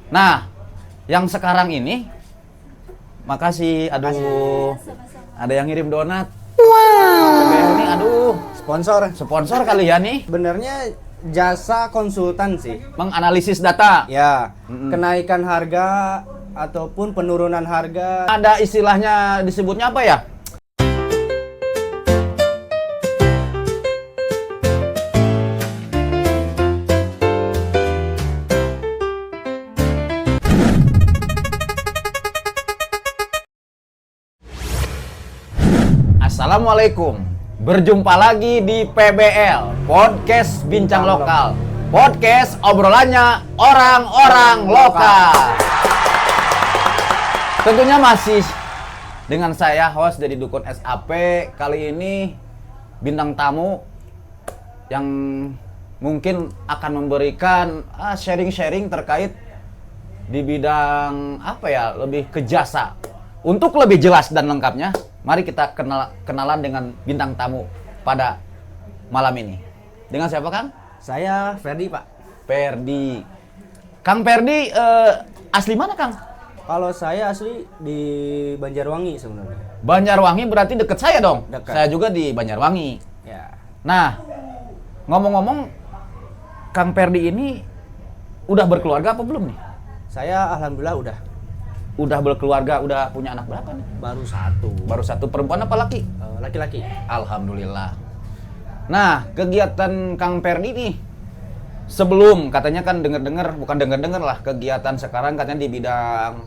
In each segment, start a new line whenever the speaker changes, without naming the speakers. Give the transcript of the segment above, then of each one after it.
Nah, yang sekarang ini, makasih. Aduh, ada yang ngirim donat. PBL nih, aduh, sponsor kali ya nih.
Sebenarnya jasa konsultan sih.
Menganalisis data.
Ya, kenaikan harga ataupun penurunan harga.
Ada istilahnya disebutnya apa ya? Assalamualaikum. Berjumpa lagi di PBL, Podcast Bincang Lokal. Podcast obrolannya orang-orang lokal. Tentunya masih dengan saya, host dari Dukun SAP. Kali ini bintang tamu yang mungkin akan memberikan sharing-sharing terkait di bidang apa ya, lebih ke jasa. Untuk lebih jelas dan lengkapnya, mari kita kenalan dengan bintang tamu pada malam ini. Dengan siapa, Kang?
Saya Ferdi, Pak.
Ferdi. Kang Ferdi, asli mana, Kang?
Kalau saya asli di Banjarwangi sebenarnya.
Banjarwangi berarti deket saya dong.
Dekat.
Saya juga di Banjarwangi.
Ya.
Nah, ngomong-ngomong, Kang Ferdi ini udah berkeluarga apa belum nih?
Saya alhamdulillah
Udah berkeluarga, udah punya anak berapa nih? Baru satu, perempuan apa laki?
Laki-laki.
Alhamdulillah. Nah, kegiatan Kang Ferdi nih, sebelum katanya kan bukan denger lah, kegiatan sekarang katanya di bidang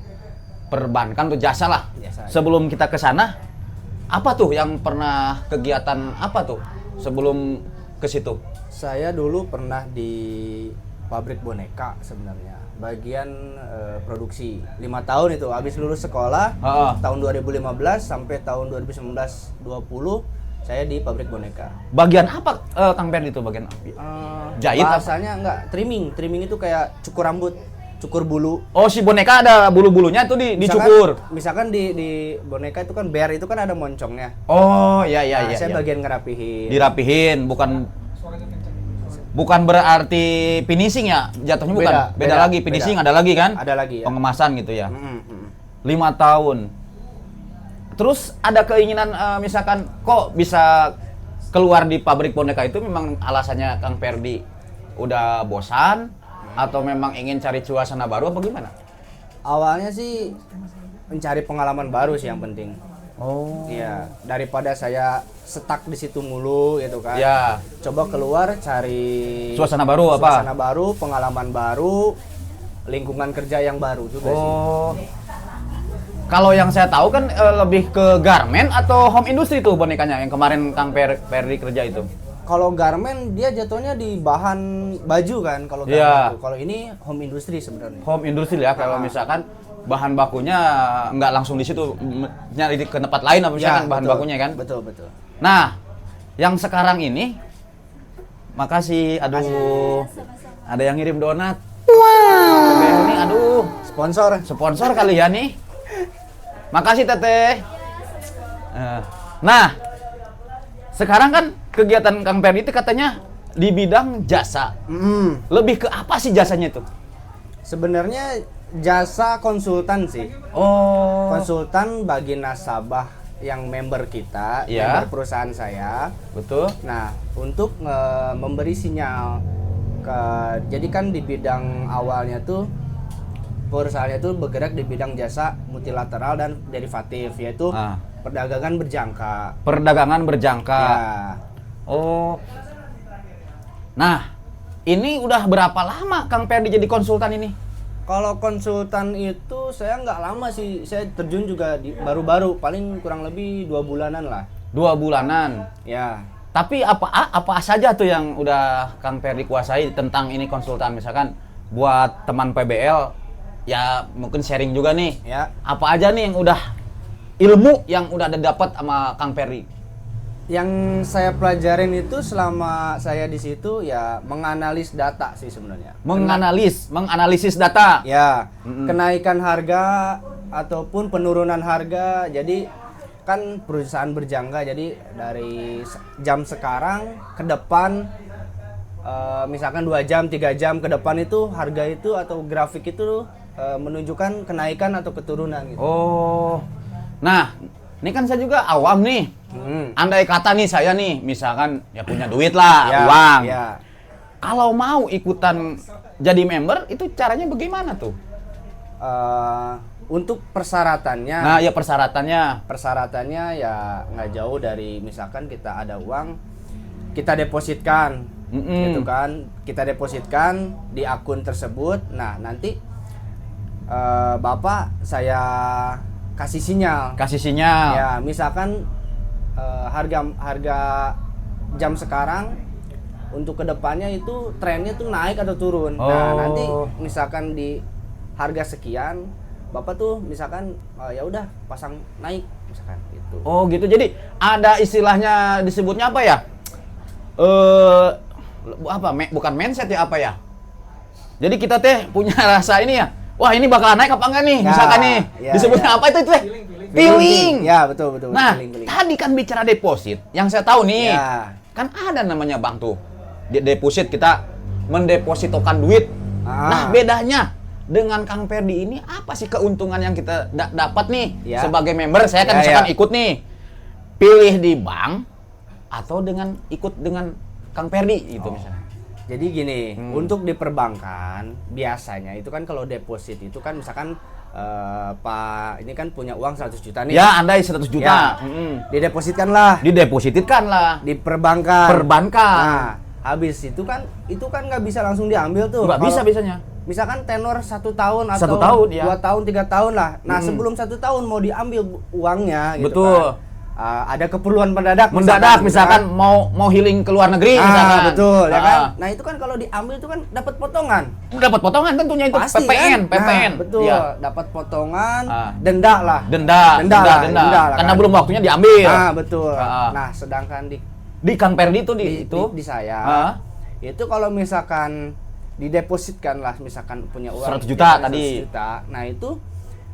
perbankan tuh jasa lah.
Jasa.
Sebelum kita ke sana, apa tuh yang pernah kegiatan apa tuh sebelum ke situ?
Saya dulu pernah di pabrik boneka sebenarnya. Bagian produksi 5 tahun itu habis lulus sekolah. Tahun 2015 sampai tahun 2019-20 saya di pabrik boneka.
Bagian apa Kang Ferdi itu bagian apa? Jahit apa?
Bahasanya enggak, trimming itu kayak cukur rambut, cukur bulu.
Oh, si boneka ada bulu-bulunya tuh dicukur.
Misalkan di boneka itu kan bear itu kan ada moncongnya.
Oh, iya.
Saya bagian ngerapihin.
Dirapihin, bukan berarti finishing ya, jatuhnya bukan. Beda lagi, finishing ada lagi kan?
Ada lagi ya.
Pengemasan gitu ya. 5 tahun. Terus ada keinginan misalkan kok bisa keluar di pabrik boneka itu memang alasannya Kang Ferdi udah bosan atau memang ingin cari suasana baru apa gimana?
Awalnya sih mencari pengalaman baru sih yang penting.
Oh.
Iya, daripada saya stuck di situ mulu gitu kan.
Ya.
Coba keluar cari
Suasana baru apa?
Suasana baru, pengalaman baru, lingkungan kerja yang baru juga sih.
Oh. Kalau yang saya tahu kan lebih ke garment atau home industry tuh bonekanya yang kemarin Kang Ferdi kerja itu.
Kalau garment dia jatuhnya di bahan baju kan kalau garment
Iya.
itu. Kalau ini home industry sebenarnya.
Home industry ya, kalau misalkan bahan bakunya nggak langsung di situ, nyari ke tempat lain apa misalkan bahan
betul.
bakunya kan.
Betul.
Nah, yang sekarang ini, makasih. Aduh, ada yang ngirim donat. PBL nih, aduh, sponsor kali ya nih. Makasih Teteh. Nah, sekarang kan kegiatan Kang Ferdi itu katanya di bidang jasa. Lebih ke apa sih jasanya itu?
Sebenarnya jasa konsultan sih.
Oh.
Konsultan bagi nasabah yang member kita,
Ya.
member perusahaan saya.
Betul.
Nah, untuk memberi sinyal jadi kan di bidang awalnya tuh perusahaannya tuh bergerak di bidang jasa multilateral dan derivatif, yaitu perdagangan berjangka.
Perdagangan berjangka.
Ya.
Oh. Nah, ini udah berapa lama Kang Ferdi jadi konsultan ini?
Kalau konsultan itu saya nggak lama sih, saya terjun juga baru-baru, paling kurang lebih 2 bulanan lah.
2 bulanan.
Ya.
Tapi apa saja tuh yang udah Kang Ferdi kuasai tentang ini konsultan, misalkan buat teman PBL ya mungkin sharing juga nih.
Ya.
Apa aja nih yang udah ilmu yang udah dapat sama Kang Ferdi?
Yang saya pelajarin itu selama saya di situ ya menganalisis data sih sebenarnya.
Menganalisis data.
Ya, kenaikan harga ataupun penurunan harga. Jadi kan perusahaan berjangka, jadi dari jam sekarang ke depan misalkan 2 jam, 3 jam ke depan itu harga itu atau grafik itu menunjukkan kenaikan atau keturunan gitu.
Oh. Nah, ini kan saya juga awam nih. Andai kata nih saya nih, misalkan ya punya duit lah,
Ya,
uang.
ya.
Kalau mau ikutan jadi member, itu caranya bagaimana tuh?
Untuk persyaratannya,
Nah, ya persyaratannya.
persyaratannya ya nggak jauh dari misalkan kita ada uang, kita depositkan, gitu kan? Kita depositkan di akun tersebut. Nah, nanti Bapak saya kasih sinyal.
Kasih sinyal.
Ya, misalkan harga jam sekarang untuk kedepannya itu trennya tuh naik atau turun. Nah, nanti misalkan di harga sekian, Bapak tuh misalkan ya udah pasang naik misalkan gitu.
Oh, gitu. Jadi ada istilahnya disebutnya apa ya? Bukan mindset ya, apa ya? Jadi kita teh punya rasa ini ya. Wah, ini bakalan naik apa enggak nih?
Ya,
Misalkan nih.
ya,
Disebutnya
ya.
apa itu teh? Feeling.
Ya, betul.
Nah,
Feeling.
tadi kan bicara deposit. Yang saya tahu nih,
Ya.
kan ada namanya bank tuh. Deposit, kita mendepositokan duit. Nah, bedanya dengan Kang Perdi ini apa sih keuntungan yang kita dapat nih sebagai member? Saya kan misalkan ikut nih, pilih di bank atau dengan ikut dengan Kang Perdi gitu misalnya.
Jadi gini, untuk di perbankan biasanya itu kan kalau deposit itu kan misalkan Pak ini kan punya uang 100 juta nih.
Ya, andai 100 juta.
Didepositkanlah.
Didepositkanlah
Di perbankan.
Perbankan.
Nah, habis itu kan nggak bisa langsung diambil tuh.
Nggak bisa bisanya.
Misalkan tenor 1 tahun atau
1 tahun, ya.
2 tahun, 3 tahun lah. Nah, sebelum 1 tahun mau diambil uangnya gitu.
Betul.
Kan. Ada keperluan mendadak
Misalkan mau healing ke luar negeri misalkan.
Betul ya kan. Nah, itu kan kalau diambil itu kan dapat potongan.
Dapat potongan tentunya itu.
Pasti,
PPN.
Nah, betul.
Ya.
Dapat potongan, denda lah.
Denda
lah,
karena
kan.
belum waktunya diambil.
Nah, betul. Nah, sedangkan
di Kang Perdi itu
di saya itu kalau misalkan didepositkan lah, misalkan punya uang
100 juta tadi.
100 juta. Nah, itu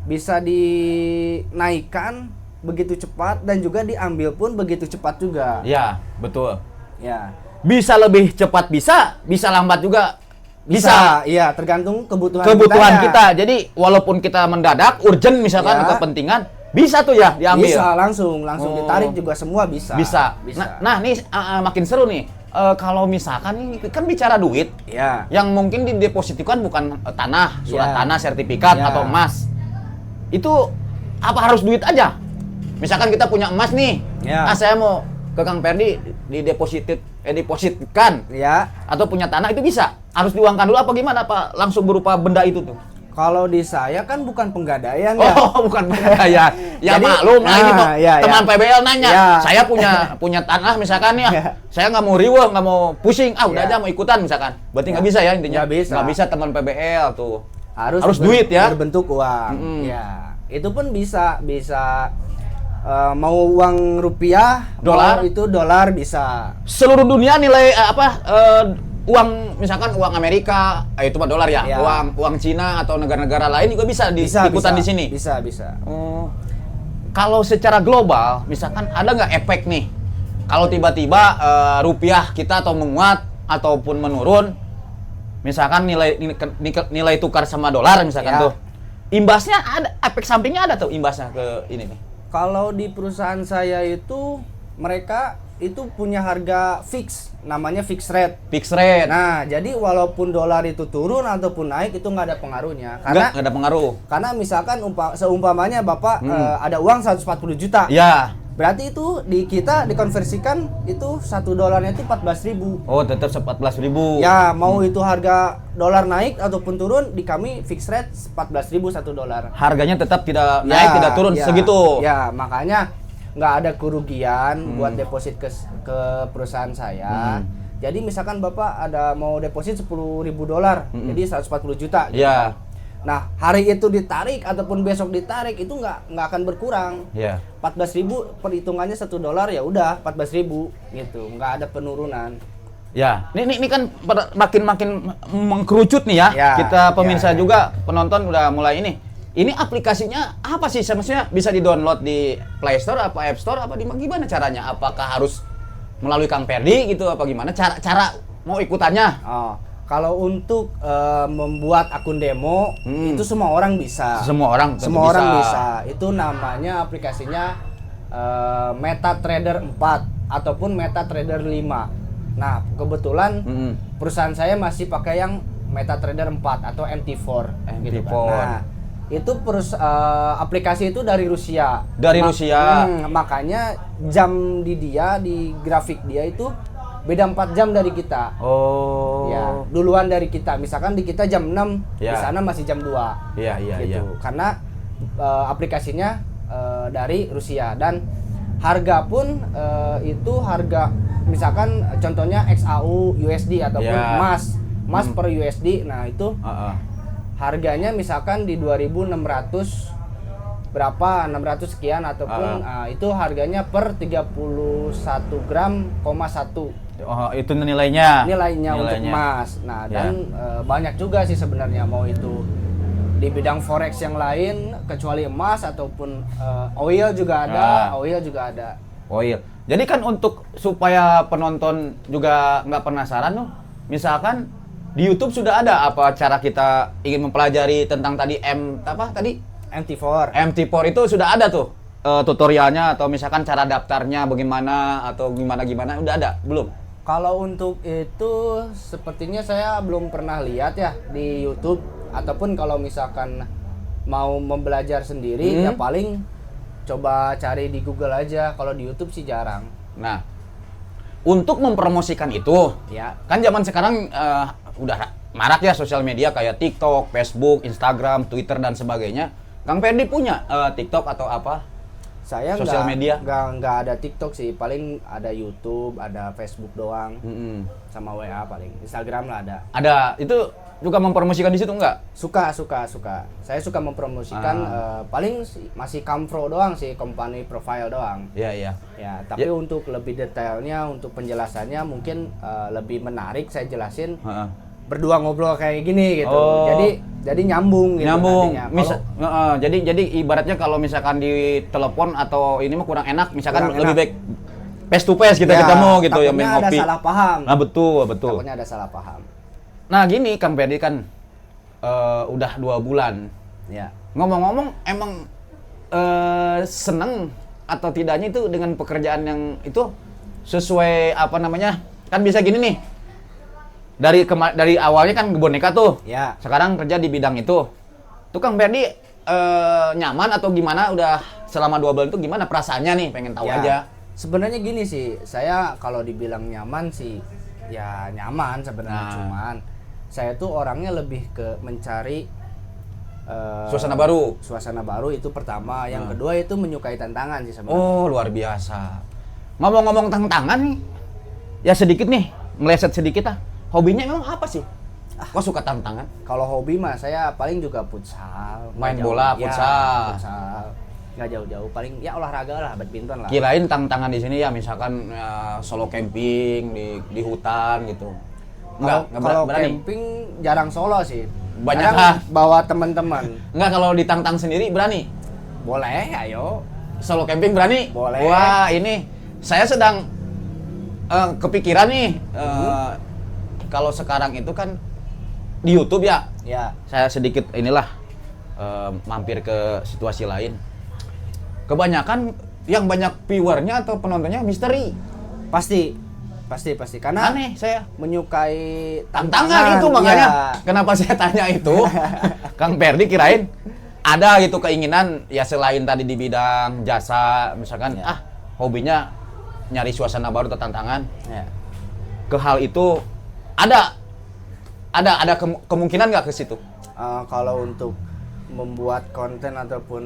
bisa dinaikkan begitu cepat dan juga diambil pun begitu cepat juga.
Ya, betul.
Ya.
Bisa lebih cepat bisa lambat juga. Bisa.
Iya, tergantung kebutuhan
kita. Jadi walaupun kita mendadak, urgent misalkan kepentingan, bisa tuh ya diambil.
Bisa langsung ditarik juga semua bisa.
Bisa. Nah, nih makin seru nih. Kalau misalkan ini kan bicara duit, yang mungkin didepositikan bukan tanah, surat tanah, sertifikat atau emas. Itu apa harus duit aja? Misalkan kita punya emas nih, saya mau ke Kang Perdi depositkan, atau punya tanah itu bisa? Harus diuangkan dulu apa gimana? Apa langsung berupa benda itu tuh?
Kalau di saya kan bukan penggadaian ya.
Oh, bukan penggadaian. Ya jadi, maklum, nah ini teman PBL nanya, saya punya tanah misalkan ya, saya nggak mau riweuh, nggak mau pusing, udah aja mau ikutan misalkan. Berarti nggak bisa ya intinya? Nggak bisa teman PBL tuh. Harus duit ya?
Berbentuk uang. Ya, itu pun bisa mau uang rupiah,
dolar,
itu dolar bisa.
Seluruh dunia nilai uang misalkan uang Amerika, itu mah dolar ya. Uang Cina atau negara-negara lain juga bisa ikutan di sini.
Bisa.
Kalau secara global, misalkan ada nggak efek nih? Kalau tiba-tiba rupiah kita atau menguat ataupun menurun, misalkan nilai tukar sama dolar misalkan tuh, imbasnya ada, efek sampingnya ada tuh imbasnya ke ini nih.
Kalau di perusahaan saya itu mereka itu punya harga fix, namanya fixed rate.
Fixed rate.
Nah, jadi walaupun dolar itu turun ataupun naik itu nggak ada pengaruhnya. Karena
nggak ada pengaruh.
Karena misalkan seumpamanya Bapak ada uang 140 juta.
Ya.
Berarti itu di kita dikonversikan itu $1 itu 14.000.
Oh, tetap 14.000.
Ya, mau itu harga dolar naik ataupun turun, di kami fixed rate 14.000 $1.
Harganya tetap tidak naik, tidak turun segitu.
Ya, makanya nggak ada kerugian buat deposit ke perusahaan saya. Jadi misalkan Bapak mau deposit $10.000, jadi 140 juta. Gitu.
Ya.
Nah, hari itu ditarik ataupun besok ditarik itu nggak akan berkurang.
Iya.
14.000 perhitungannya $1 ya udah 14.000 gitu, nggak ada penurunan.
Ya, ini kan makin mengkerucut nih ya. Kita pemirsa juga penonton udah mulai ini. Ini aplikasinya apa sih? Maksudnya bisa di-download di Play Store apa App Store apa gimana caranya? Apakah harus melalui Kang Perdi gitu apa gimana? Cara mau ikutannya?
Oh. Kalau untuk membuat akun demo itu semua orang bisa.
Semua orang
bisa. Itu namanya aplikasinya MetaTrader 4 ataupun MetaTrader 5. Nah, kebetulan perusahaan saya masih pakai yang MetaTrader 4 atau MT4 gitu kan. Nah, itu aplikasi itu dari Rusia. Makanya jam di grafik dia itu beda 4 jam dari kita.
Oh.
Ya, duluan dari kita. Misalkan di kita jam 6, di sana masih jam 2.
Iya.
Gitu. Karena aplikasinya dari Rusia dan harga pun itu harga misalkan contohnya XAU USD ataupun emas per USD. Nah, itu harganya misalkan di 2.600 berapa 600 sekian ataupun itu harganya per 31 gram, 1.
Oh, itu nilainya
untuk emas. Nah, dan banyak juga sih sebenarnya mau itu di bidang forex yang lain kecuali emas ataupun oil juga ada.
Oil. Jadi kan untuk supaya penonton juga nggak penasaran tuh, misalkan di YouTube sudah ada apa cara kita ingin mempelajari tentang tadi MT4 itu sudah ada tuh tutorialnya atau misalkan cara daftarnya bagaimana atau gimana udah ada belum?
Kalau untuk itu sepertinya saya belum pernah lihat ya di YouTube ataupun kalau misalkan mau membelajar sendiri ya paling coba cari di Google aja. Kalau di YouTube sih jarang.
Nah, untuk mempromosikan itu, kan zaman sekarang udah marak ya sosial media kayak TikTok, Facebook, Instagram, Twitter dan sebagainya. Kang Ferdi punya TikTok atau apa?
Saya
sosial media
nggak ada TikTok sih, paling ada YouTube, ada Facebook doang, sama WA paling. Instagram lah ada.
Ada itu juga mempromosikan di situ nggak?
Suka. Saya suka mempromosikan paling masih Kamfro doang sih, company profile doang.
Iya.
Ya, tapi untuk lebih detailnya, untuk penjelasannya mungkin lebih menarik saya jelasin. Berdua ngobrol kayak gini gitu. Jadi nyambung gitu nantinya.
Jadi ibaratnya kalau misalkan di telepon atau ini mah kurang enak, misalkan lebih baik face to face kita ketemu gitu yang main ngopi.
Ada salah paham.
Nah, betul.
Takutnya ada salah paham.
Nah, gini Kang Ferdi kan udah 2 bulan.
Ya.
Ngomong-ngomong emang seneng atau tidaknya itu dengan pekerjaan yang itu sesuai apa namanya? Kan bisa gini nih. Dari awalnya kan boneka tuh, sekarang kerja di bidang itu. Tuh Kang Ferdi nyaman atau gimana? Udah selama 2 bulan itu gimana perasaannya nih? Pengen tahu aja.
Sebenarnya gini sih, saya kalau dibilang nyaman sih, ya nyaman sebenarnya. Cuman saya tuh orangnya lebih ke mencari
suasana baru.
Suasana baru itu pertama. Yang kedua itu menyukai tantangan sih sebenarnya.
Oh, luar biasa. Ngomong-ngomong tantangan nih, ya sedikit nih, meleset sedikit ah. Hobinya memang apa sih? Kok suka tantangan?
Kalau hobi mah saya paling juga futsal.
Main bola, futsal.
Nggak jauh-jauh, paling ya olahraga lah, badminton lah.
Kirain tantangan di sini ya misalkan solo camping di hutan gitu.
Kalau camping jarang solo sih.
Banyak
bawa teman-teman.
Enggak, kalau ditantang sendiri berani?
Boleh, ayo.
Solo camping berani?
Boleh.
Wah, ini saya sedang kepikiran nih. Kalau sekarang itu kan di YouTube ya. Saya sedikit mampir ke situasi lain. Kebanyakan yang banyak viewernya atau penontonnya misteri.
Pasti karena
aneh saya
menyukai
tantangan itu makanya kenapa saya tanya itu. Kang Ferdi kirain ada gitu keinginan ya selain tadi di bidang jasa misalkan hobinya nyari suasana baru atau tantangan. Ke hal itu ada kemungkinan nggak ke situ?
Kalau untuk membuat konten ataupun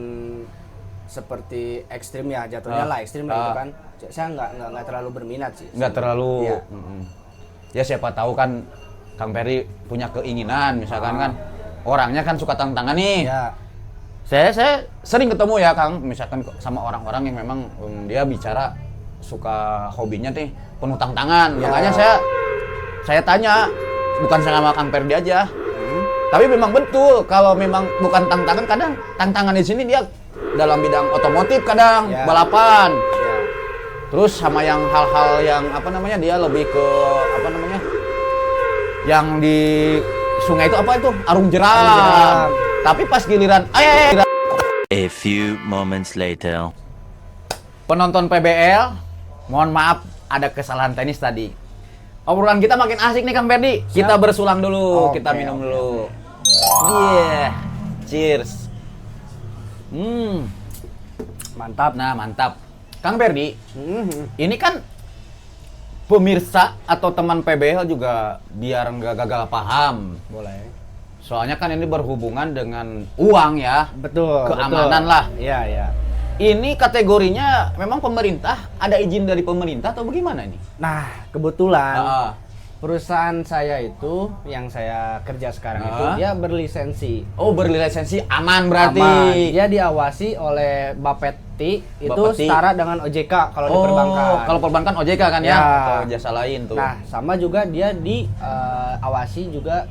seperti ekstrim ya jatuhnya lah ekstrim gitu kan, saya nggak terlalu berminat sih.
Nggak terlalu. Ya siapa tahu kan Kang Ferdi punya keinginan misalkan kan orangnya kan suka tantangan nih. Saya sering ketemu ya Kang misalkan sama orang-orang yang memang dia bicara suka hobinya nih penuh tantangan. Makanya saya tanya, bukan sama Kang Ferdi aja. Tapi memang betul kalau memang bukan tantangan, kadang tantangan di sini dia dalam bidang otomotif kadang balapan. Terus sama yang hal-hal yang dia lebih ke Yang di sungai itu apa itu? Arung jeram.
Arung jeram.
Tapi pas giliran
A few moments later.
penonton PBL, mohon maaf ada kesalahan teknis tadi. Obrolan kita makin asik nih Kang Ferdi. Kita bersulang dulu, kita minum dulu. Iya. Cheers.
Mantap.
Nah, mantap. Kang Ferdi, ini kan pemirsa atau teman PBL juga biar nggak gagal paham.
Boleh.
Soalnya kan ini berhubungan dengan uang ya.
Betul.
Keamanan lah.
Iya, iya.
Ini kategorinya memang pemerintah, ada izin dari pemerintah atau bagaimana ini?
Nah, kebetulan
Ah.
perusahaan saya itu, yang saya kerja sekarang itu, dia berlisensi.
Oh, berlisensi aman berarti.
Aman. Dia diawasi oleh Bapeti, itu
Bapeti.
setara dengan OJK kalau di perbankan.
Kalau perbankan OJK kan ya?
Ya.
Atau jasa lain tuh.
Nah, sama juga dia diawasi juga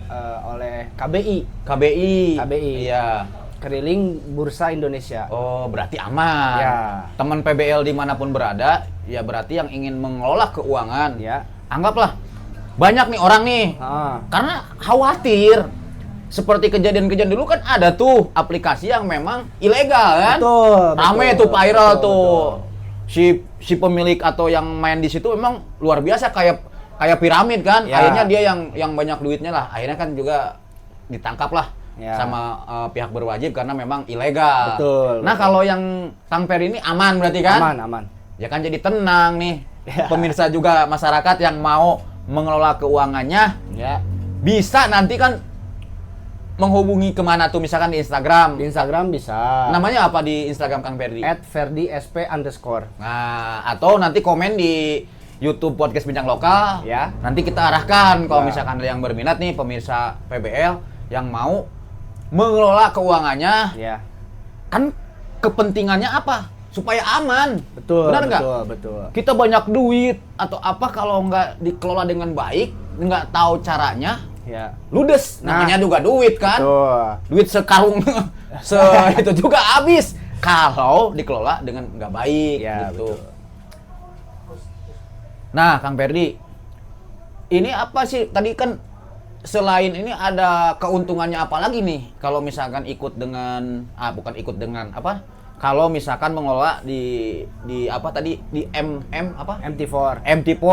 oleh KBI.
KBI.
KBI.
Iya.
Keliling Bursa Indonesia.
Oh, berarti aman.
Ya.
Teman PBL dimanapun berada, ya berarti yang ingin mengelola keuangan.
Ya.
Anggaplah banyak nih orang nih, karena khawatir. Seperti kejadian-kejadian dulu kan ada tuh aplikasi yang memang ilegal kan?
Betul.
Rame
betul,
tuh viral
betul,
tuh.
betul.
Si pemilik atau yang main di situ memang luar biasa kayak piramid kan.
Ya.
Akhirnya dia yang banyak duitnya lah. Akhirnya kan juga ditangkap lah.
Ya.
Sama pihak berwajib karena memang ilegal.
Betul,
Nah,
betul.
kalau yang Kang Ferry ini aman berarti kan?
Aman, aman.
Ya kan jadi tenang nih.
Ya.
Pemirsa juga masyarakat yang mau mengelola keuangannya
Ya.
bisa nanti kan menghubungi kemana tuh misalkan di Instagram.
Di Instagram bisa.
Namanya apa di Instagram Kang Ferdi?
@ferdi_sp_.
Nah, atau nanti komen di YouTube Podcast Bincang Lokal.
Ya.
Nanti kita arahkan kalau
Ya.
misalkan ada yang berminat nih pemirsa PBL yang mau mengelola keuangannya.
Ya.
Kan kepentingannya apa? Supaya aman.
Betul.
Benar nggak?
Betul, betul.
Kita banyak duit atau apa kalau nggak dikelola dengan baik, nggak tahu caranya,
Ya.
ludes.
Nah.
Namanya juga duit kan?
Betul.
Duit sekarung itu juga habis kalau dikelola dengan nggak baik
Ya,
gitu.
betul.
Nah, Kang Ferdi, ini apa sih tadi kan selain ini ada keuntungannya apa lagi nih kalau misalkan ikut dengan bukan ikut dengan apa? Kalau misalkan mengelola di apa tadi di apa?
MT4.
MT4.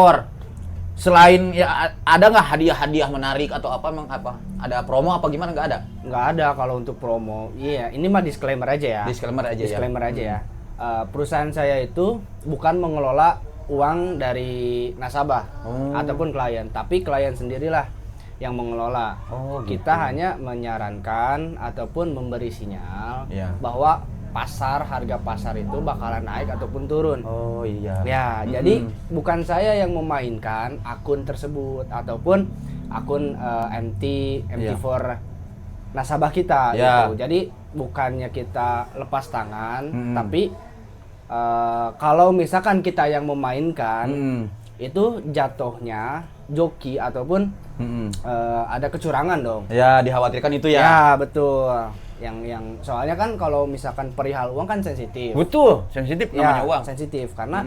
Selain ya ada nggak hadiah-hadiah menarik atau apa emang apa? Ada promo apa gimana nggak ada?
Nggak ada kalau untuk promo. Iya, ini mah disclaimer aja ya.
Disclaimer aja ya.
Disclaimer aja ya. Perusahaan saya itu bukan mengelola uang dari nasabah ataupun klien, tapi klien sendirilah yang mengelola.
Oh, gitu.
Kita hanya menyarankan ataupun memberi sinyal
Iya.
bahwa harga pasar itu bakalan naik ataupun turun.
Oh iya.
Ya, jadi bukan saya yang memainkan akun tersebut ataupun akun MT4 nasabah kita
Ya.
gitu. Jadi bukannya kita lepas tangan, tapi kalau misalkan kita yang memainkan, itu jatuhnya joki ataupun ada kecurangan dong.
Ya, dikhawatirkan itu ya.
Ya, betul. Yang soalnya kan kalau misalkan perihal uang kan sensitif.
Betul, sensitif namanya
Ya,
uang.
sensitif karena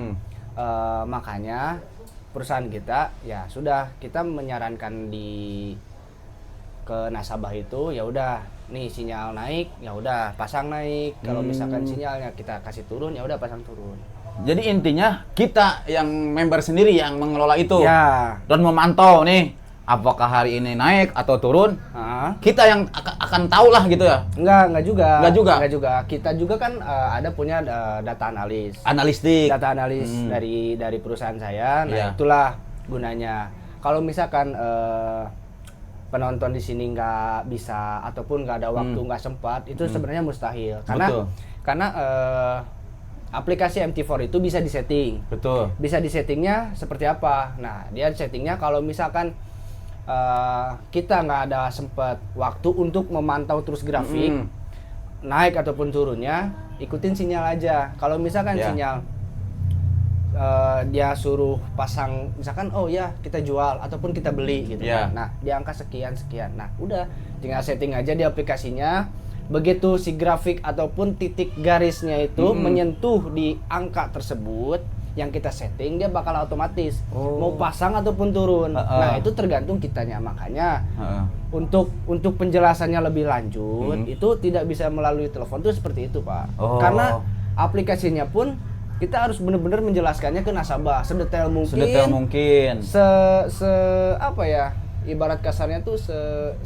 makanya perusahaan kita ya sudah kita menyarankan ke nasabah itu ya udah nih sinyal naik ya udah pasang naik, kalau misalkan sinyalnya kita kasih turun ya udah pasang turun.
Jadi intinya kita yang member sendiri yang mengelola itu
Ya.
dan memantau nih apakah hari ini naik atau turun. Kita yang akan tahu lah gitu ya.
Enggak juga.
Enggak juga?
Enggak juga. Kita juga kan ada punya data analis.
Analistik.
Data analis dari perusahaan saya. Nah,
Iya.
itulah gunanya. Kalau misalkan penonton di sini nggak bisa ataupun nggak ada waktu, nggak sempat, itu sebenarnya mustahil.
Betul.
Karena aplikasi MT4 itu bisa disetting.
Betul.
Bisa disettingnya seperti apa? Nah, dia settingnya kalau misalkan kita nggak ada sempat waktu untuk memantau terus grafik naik ataupun turunnya, ikutin sinyal aja. Kalau misalkan
Ya.
sinyal dia suruh pasang, misalkan oh ya kita jual ataupun kita beli gitu.
Ya.
Nah, di angka sekian. Nah, udah tinggal setting aja di aplikasinya. Begitu si grafik ataupun titik garisnya itu menyentuh di angka tersebut, yang kita setting dia bakal otomatis mau pasang ataupun turun. Nah itu tergantung kitanya, makanya untuk penjelasannya lebih lanjut itu tidak bisa melalui telepon tuh seperti itu Pak. Karena aplikasinya pun kita harus benar-benar menjelaskannya ke nasabah sedetail mungkin. Apa ya, ibarat kasarnya tuh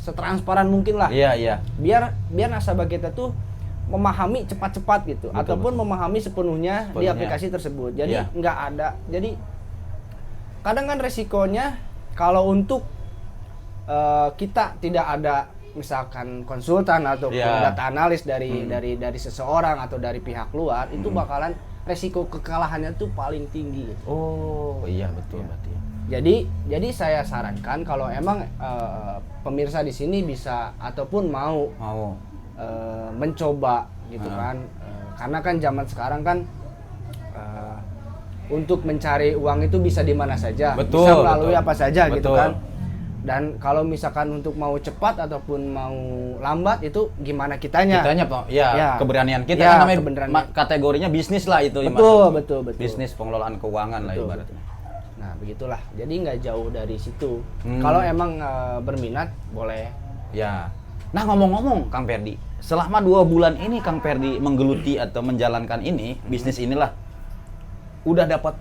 setransparan mungkin lah.
Iya.
Biar nasabah kita tuh memahami cepat-cepat gitu, ataupun memahami sepenuhnya di aplikasi tersebut. Jadi nggak ada. Jadi kadang kan resikonya kalau untuk kita tidak ada misalkan konsultan ataupun data analis dari seseorang atau dari pihak luar, itu bakalan resiko kekalahannya tuh paling tinggi.
Oh iya betul berarti.
Jadi saya sarankan kalau emang pemirsa di sini bisa ataupun mau mencoba gitu kan, karena kan zaman sekarang kan untuk mencari uang itu bisa di mana saja, bisa melalui apa saja gitu kan. Dan kalau misalkan untuk mau cepat ataupun mau lambat itu gimana kitanya
Pak. Ya, keberanian kita kan namanya kategorinya bisnis lah itu.
Betul.
Bisnis pengelolaan keuangan lah ibaratnya.
Nah, begitulah. Jadi nggak jauh dari situ. Kalau emang berminat boleh.
Ya. Nah, ngomong-ngomong Kang Ferdi, selama 2 bulan ini Kang Ferdi menggeluti atau menjalankan ini, bisnis inilah, udah dapat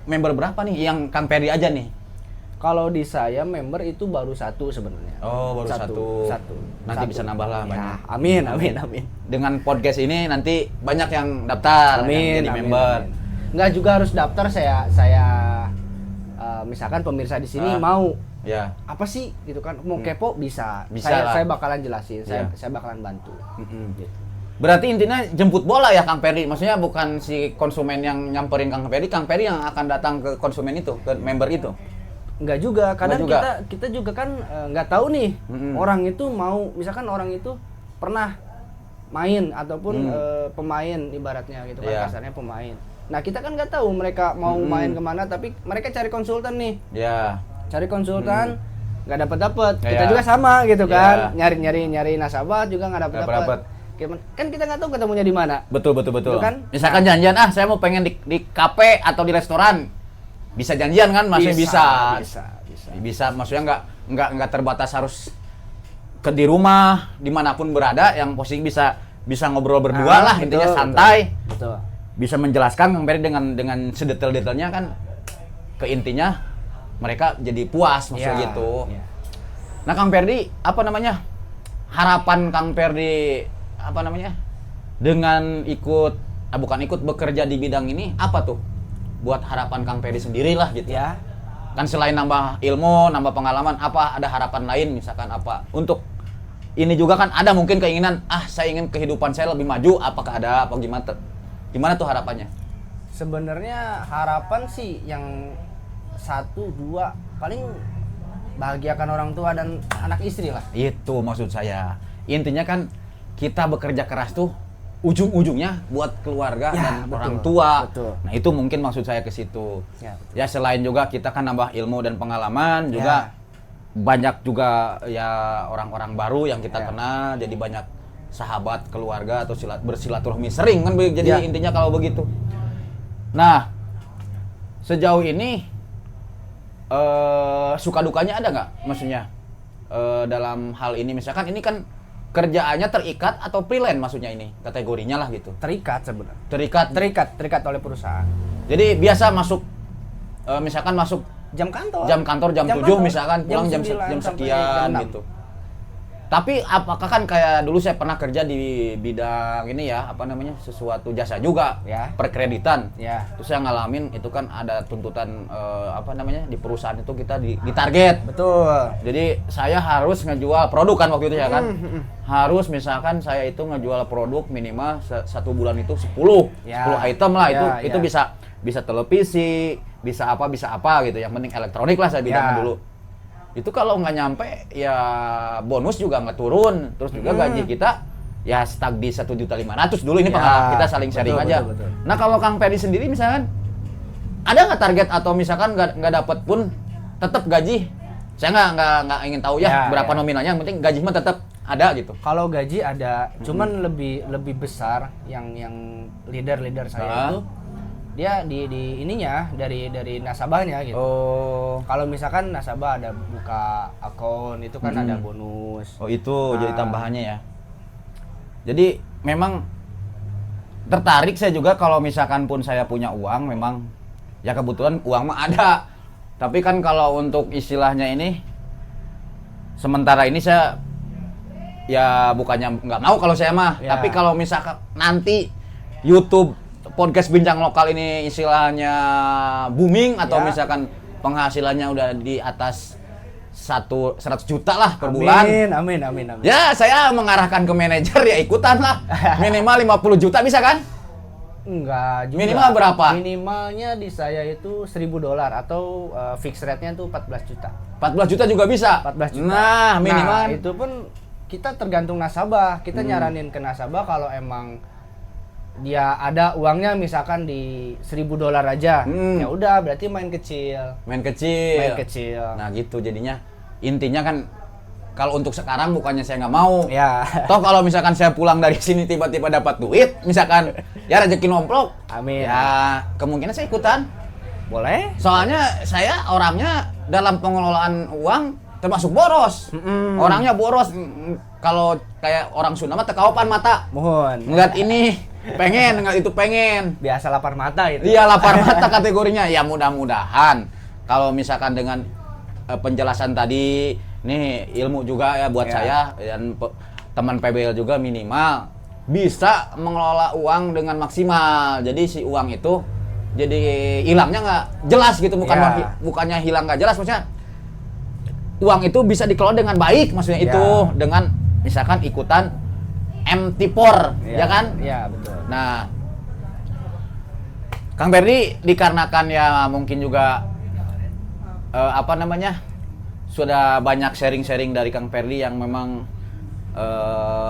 member berapa nih yang Kang Ferdi aja nih?
Kalau di saya member itu baru 1 sebenarnya.
Oh, baru satu. Nanti bisa nambah lah banyak.
Amin.
Dengan podcast ini nanti banyak yang daftar jadi member.
Nggak juga harus daftar, saya misalkan pemirsa di sini mau apa sih gitu kan, mau kepo bisa saya bakalan jelasin, saya bakalan bantu.
Gitu. Berarti intinya jemput bola ya Kang Ferdi, maksudnya bukan si konsumen yang nyamperin Kang Ferdi yang akan datang ke konsumen itu, ke member itu.
Enggak juga, kadang kita juga kan nggak tahu nih orang itu mau, misalkan orang itu pernah main ataupun pemain ibaratnya gitu kan, kasarnya pemain. Nah kita kan nggak tahu mereka mau main kemana, tapi mereka cari konsultan nih. Cari konsultan nggak dapat. Kita juga sama gitu kan, nyari nasabah juga nggak dapat. Kan kita nggak tahu ketemunya di mana.
Betul.
Gitu kan?
Misalkan janjian, saya mau pengen di kafe atau di restoran. Bisa janjian kan, masih bisa. Maksudnya nggak terbatas harus di rumah, dimanapun berada, yang posisi bisa ngobrol berdua lah, intinya santai.
Betul.
Bisa menjelaskan Kang Ferdi dengan sedetail-detailnya kan, ke intinya mereka jadi puas maksudnya gitu. Nah Kang Ferdi, harapan Kang Ferdi dengan bekerja di bidang ini apa tuh? Buat harapan Kang Ferdi sendiri lah gitu ya. Kan selain nambah ilmu, nambah pengalaman, apa ada harapan lain misalkan apa? Untuk ini juga kan ada mungkin keinginan, saya ingin kehidupan saya lebih maju, apakah ada apa gimana? Gimana tuh harapannya?
Sebenarnya harapan sih yang 1, 2 paling bahagiakan orang tua dan anak istri lah. Itu
maksud saya. Intinya kan kita bekerja keras tuh ujung-ujungnya buat keluarga dan orang tua. Nah itu mungkin maksud saya ke situ. Ya selain juga kita kan nambah ilmu dan pengalaman, juga banyak juga ya orang-orang baru yang kita kenal, jadi banyak sahabat, keluarga atau bersilaturahmi sering kan, jadi intinya kalau begitu. Nah sejauh ini suka dukanya ada nggak? Maksudnya dalam hal ini misalkan ini kan kerjaannya terikat atau freelance maksudnya, ini kategorinya lah gitu.
Terikat sebenarnya. Terikat oleh perusahaan.
Jadi biasa masuk misalkan masuk
jam kantor
jam 7 misalkan, pulang jam sekian gitu. Tapi apakah kan kayak dulu saya pernah kerja di bidang ini sesuatu jasa juga, perkreditan. Terus saya ngalamin itu kan ada tuntutan di perusahaan itu kita ditarget.
Betul.
Jadi saya harus ngejual produk kan waktu itu ya kan. Harus misalkan saya itu ngejual produk minimal 1 bulan itu 10 item lah, itu bisa televisi, bisa apa gitu. Yang penting elektronik lah saya bidangnya dulu. Itu kalau nggak nyampe ya bonus juga nggak turun, terus juga gaji kita ya stuck di 1.500.000 dulu. Ini pengalaman kita saling sharing aja. Betul. Nah kalau Kang Ferdi sendiri misalkan ada nggak target atau misalkan nggak dapat pun tetap gaji? Saya nggak ingin tahu berapa nominalnya, yang penting gaji mah tetap ada gitu.
Kalau gaji ada, cuman lebih besar yang leader saya itu Dia di ininya dari nasabahnya gitu.
Oh.
Kalau misalkan nasabah ada buka akun itu kan ada bonus.
Oh itu jadi tambahannya ya. Jadi memang tertarik saya juga kalau misalkan pun saya punya uang, memang ya kebetulan uang mah ada. Tapi kan kalau untuk istilahnya ini sementara ini saya ya bukannya nggak mau kalau saya mah,
Ya.
tapi kalau misalkan nanti YouTube podcast bincang lokal ini istilahnya booming atau
Ya.
misalkan penghasilannya udah di atas 100 juta lah per bulan.
Amin.
Ya, saya mengarahkan ke manajer ya ikutan lah. Minimal 50 juta bisa kan?
Enggak juga.
Minimal berapa?
Minimalnya di saya itu $1.000 atau fixed rate-nya tuh 14 juta.
14 juta juga bisa.
14 juta.
Nah, minimal.
Nah, itu pun kita tergantung nasabah. Kita nyaranin ke nasabah kalau emang dia ada uangnya misalkan di $1.000 aja. Ya udah berarti main kecil.
Main kecil.
Main kecil.
Nah, gitu jadinya. Intinya kan kalau untuk sekarang bukannya saya nggak mau.
Ya.
Toh kalau misalkan saya pulang dari sini tiba-tiba dapat duit, misalkan ya rezeki nomplok.
Amin.
Ya, kemungkinan saya ikutan.
Boleh?
Soalnya saya orangnya dalam pengelolaan uang termasuk boros. Orangnya boros. Kalau kayak orang Sunda mah tekaopan mata.
Mohon.
Ngeliat ini pengen, ngeliat itu pengen.
Biasa lapar mata itu.
Iya, lapar mata kategorinya. Ya mudah-mudahan kalau misalkan dengan penjelasan tadi, nih ilmu juga ya buat
Ya.
saya dan teman PBL juga minimal bisa mengelola uang dengan maksimal. Jadi si uang itu jadi hilangnya nggak jelas gitu,
Ya.
bukannya hilang nggak jelas, maksudnya uang itu bisa dikelola dengan baik, maksudnya
Ya.
itu dengan misalkan ikutan MT4, ya kan?
Iya, betul.
Nah, Kang Perdi dikarenakan ya mungkin juga apa namanya sudah banyak sharing-sharing dari Kang Perdi yang memang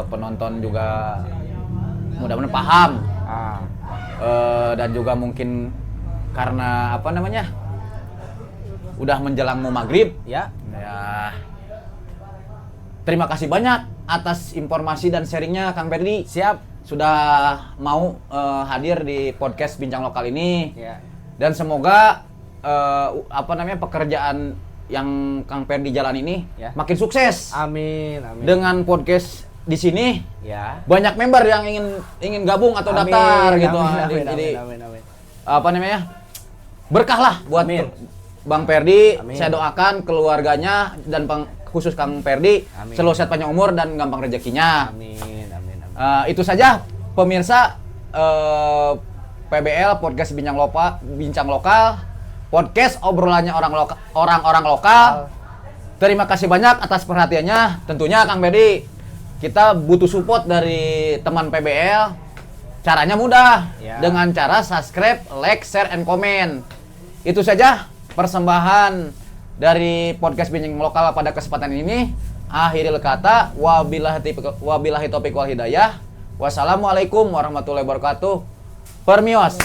penonton juga mudah-mudahan paham dan juga mungkin karena apa namanya udah menjelang mau maghrib
Ya.
ya. Terima kasih banyak atas informasi dan sharingnya Kang Perdi.
Siap.
Sudah mau hadir di podcast Bincang Lokal ini.
Ya.
Dan semoga apa namanya pekerjaan yang Kang Perdi jalan ini
Ya.
makin sukses.
Amin.
Dengan podcast di sini
Ya.
banyak member yang ingin gabung atau daftar gitu. Jadi
Amin.
apa namanya? Berkah lah buat
Amin.
Bang Perdi.
Amin.
Saya doakan keluarganya dan khusus Kang Perdi
Amin.
selalu sehat panjang umur dan gampang rezekinya.
Amin.
Itu saja pemirsa PBL podcast Bincang Lokal, podcast obrolannya orang-orang lokal. Terima kasih banyak atas perhatiannya. Tentunya Kang Perdi, kita butuh support dari teman PBL. Caranya mudah,
Ya.
dengan cara subscribe, like, share, and comment. Itu saja persembahan dari podcast Bincang Lokal pada kesempatan ini. Akhiril kata, wabillahi taufiq wal hidayah. Wassalamualaikum warahmatullahi wabarakatuh. Permios.